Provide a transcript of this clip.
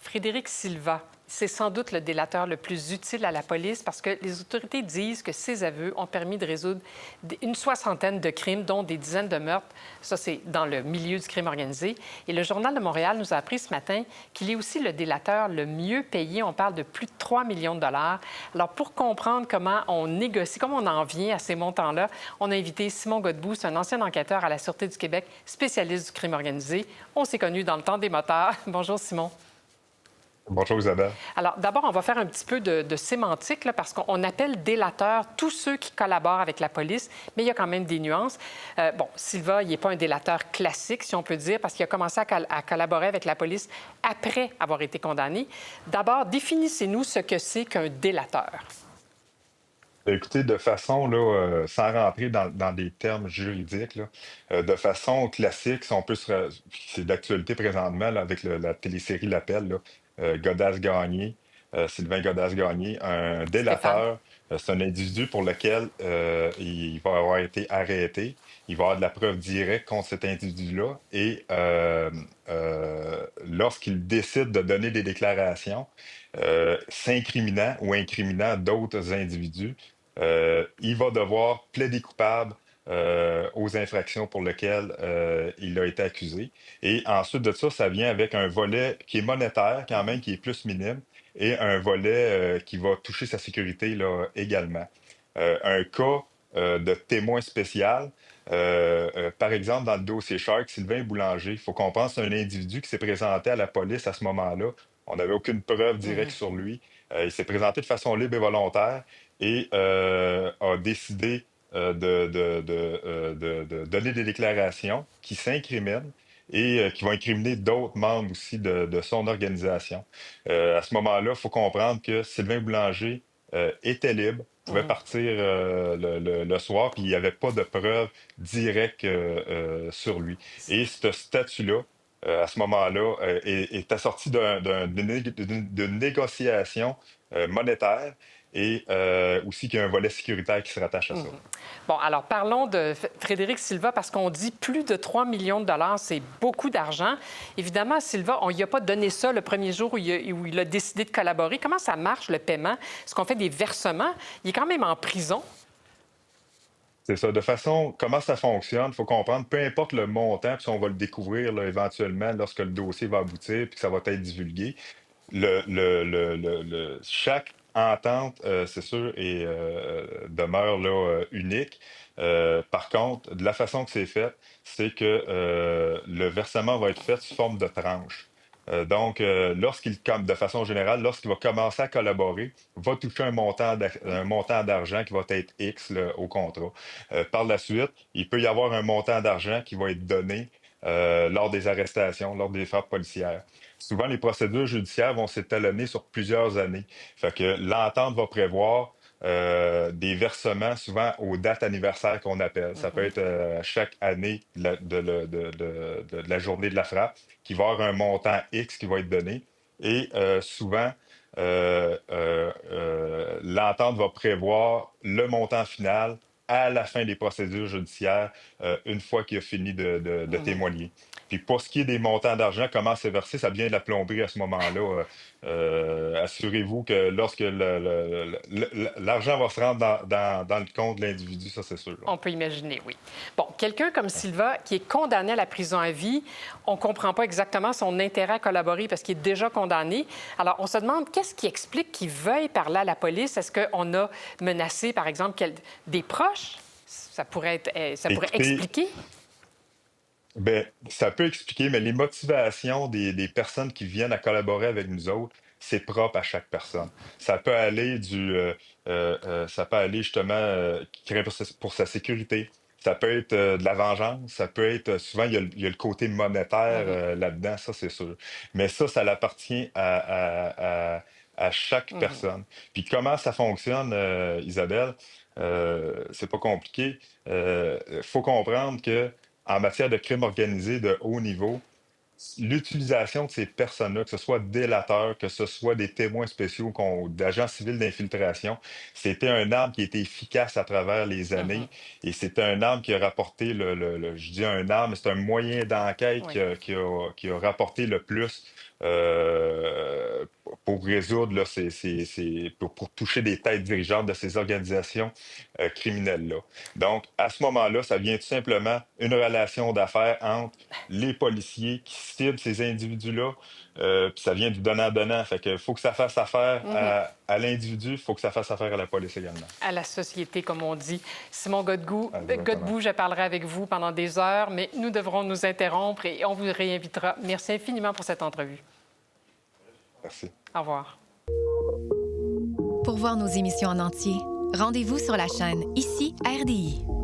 Frédéric Silva, c'est sans doute le délateur le plus utile à la police parce que les autorités disent que ses aveux ont permis de résoudre une soixantaine de crimes, dont des dizaines de meurtres. Ça, c'est dans le milieu du crime organisé. Et le Journal de Montréal nous a appris ce matin qu'il est aussi le délateur le mieux payé. On parle de plus de 3 millions de dollars. Alors, pour comprendre comment on négocie, comment on en vient à ces montants-là, on a invité Simon Godbout, c'est un ancien enquêteur à la Sûreté du Québec, spécialiste du crime organisé. On s'est connus dans le temps des motards. Bonjour, Simon. Bonjour Isabelle. Alors, d'abord, on va faire un petit peu de sémantique, là, parce qu'on appelle délateurs tous ceux qui collaborent avec la police, mais il y a quand même des nuances. Bon, Silva, il n'est pas un délateur classique, si on peut dire, parce qu'il a commencé à collaborer avec la police après avoir été condamné. D'abord, définissez-nous ce que c'est qu'un délateur. Écoutez, de façon, là, sans rentrer dans des termes juridiques, là, de façon classique, si on peut c'est d'actualité présentement là, avec la télésérie L'Appel, là, Godas-Gagné, Sylvain Godas-Gagné, un Stéphane. délateur, c'est un individu pour lequel il va avoir été arrêté, il va avoir de la preuve directe contre cet individu-là, et lorsqu'il décide de donner des déclarations, s'incriminant ou incriminant d'autres individus, il va devoir plaider coupable aux infractions pour lesquelles il a été accusé. Et ensuite de ça, ça vient avec un volet qui est monétaire, quand même, qui est plus minime, et un volet qui va toucher sa sécurité là, également. Un cas de témoin spécial, par exemple, dans le dossier Shark, Sylvain Boulanger, il faut qu'on pense à un individu qui s'est présenté à la police à ce moment-là. On n'avait aucune preuve directe sur lui. Il s'est présenté de façon libre et volontaire et a décidé de donner des déclarations qui s'incriminent et qui vont incriminer d'autres membres aussi de son organisation. À ce moment-là, il faut comprendre que Sylvain Boulanger était libre, pouvait Mhm. partir le soir, puis il n'y avait pas de preuves directes sur lui. Et ce statut-là, à ce moment-là, est assorti d'une négociation monétaire et aussi qu'il y a un volet sécuritaire qui se rattache à ça. Bon, alors parlons de Frédéric Silva parce qu'on dit plus de 3 millions de dollars, c'est beaucoup d'argent. Évidemment, Silva, on ne lui a pas donné ça le premier jour où il a décidé de collaborer. Comment ça marche, le paiement? Est-ce qu'on fait des versements? Il est quand même en prison. C'est ça. De façon, comment ça fonctionne, il faut comprendre, peu importe le montant, puis on va le découvrir là, éventuellement lorsque le dossier va aboutir, puis que ça va être divulgué. Chaque entente, c'est sûr, demeure là, unique. Par contre, de la façon que c'est fait, c'est que le versement va être fait sous forme de tranche. Donc, comme de façon générale, lorsqu'il va commencer à collaborer, va toucher un montant d'argent qui va être X là, au contrat. Par la suite, il peut y avoir un montant d'argent qui va être donné lors des arrestations, lors des frappes policières. Souvent, les procédures judiciaires vont s'étalonner sur plusieurs années. Fait que l'entente va prévoir des versements souvent aux dates anniversaires qu'on appelle. Ça peut être à chaque année de la journée de la frappe, qui va avoir un montant X qui va être donné. Et souvent, l'entente va prévoir le montant final à la fin des procédures judiciaires, une fois qu'il a fini de témoigner. Puis pour ce qui est des montants d'argent, comment c'est versé, ça vient de la plomberie à ce moment-là. Assurez-vous que lorsque l'argent va se rendre dans le compte de l'individu, ça c'est sûr. Là. On peut imaginer, oui. Bon, quelqu'un comme Silva qui est condamné à la prison à vie, on ne comprend pas exactement son intérêt à collaborer parce qu'il est déjà condamné. Alors, on se demande qu'est-ce qui explique qu'il veuille parler à la police? Est-ce qu'on a menacé, par exemple, des proches? Ça pourrait être, ça pourrait Écoutez, expliquer. ben, ça peut expliquer, mais les motivations des personnes qui viennent à collaborer avec nous autres, c'est propre à chaque personne. Ça peut aller justement qui craint pour sa sécurité. Ça peut être de la vengeance. Ça peut être souvent il y a le côté monétaire Mhm, là-dedans, ça c'est sûr. Mais ça l'appartient à chaque mhm. personne. Puis comment ça fonctionne, Isabelle? C'est pas compliqué. Faut comprendre que en matière de crime organisé de haut niveau, l'utilisation de ces personnes-là, que ce soit délateurs, que ce soit des témoins spéciaux, d'agents civils d'infiltration, c'était un arme qui était efficace à travers les Mhm. années et c'était un arme qui a rapporté je dis un arme, c'est un moyen d'enquête Oui. qui a rapporté le plus pour résoudre là, pour toucher des têtes dirigeantes de ces organisations criminelles-là. Donc, à ce moment-là, ça vient tout simplement une relation d'affaires entre les policiers qui ciblent ces individus-là, puis ça vient du donnant-donnant. Fait que faut que ça fasse affaire à l'individu, il faut que ça fasse affaire à la police également. À la société, comme on dit. Simon Exactement. Godbout, je parlerai avec vous pendant des heures, mais nous devrons nous interrompre et on vous réinvitera. Merci infiniment pour cette entrevue. Merci. Au revoir. Pour voir nos émissions en entier, rendez-vous sur la chaîne Ici RDI.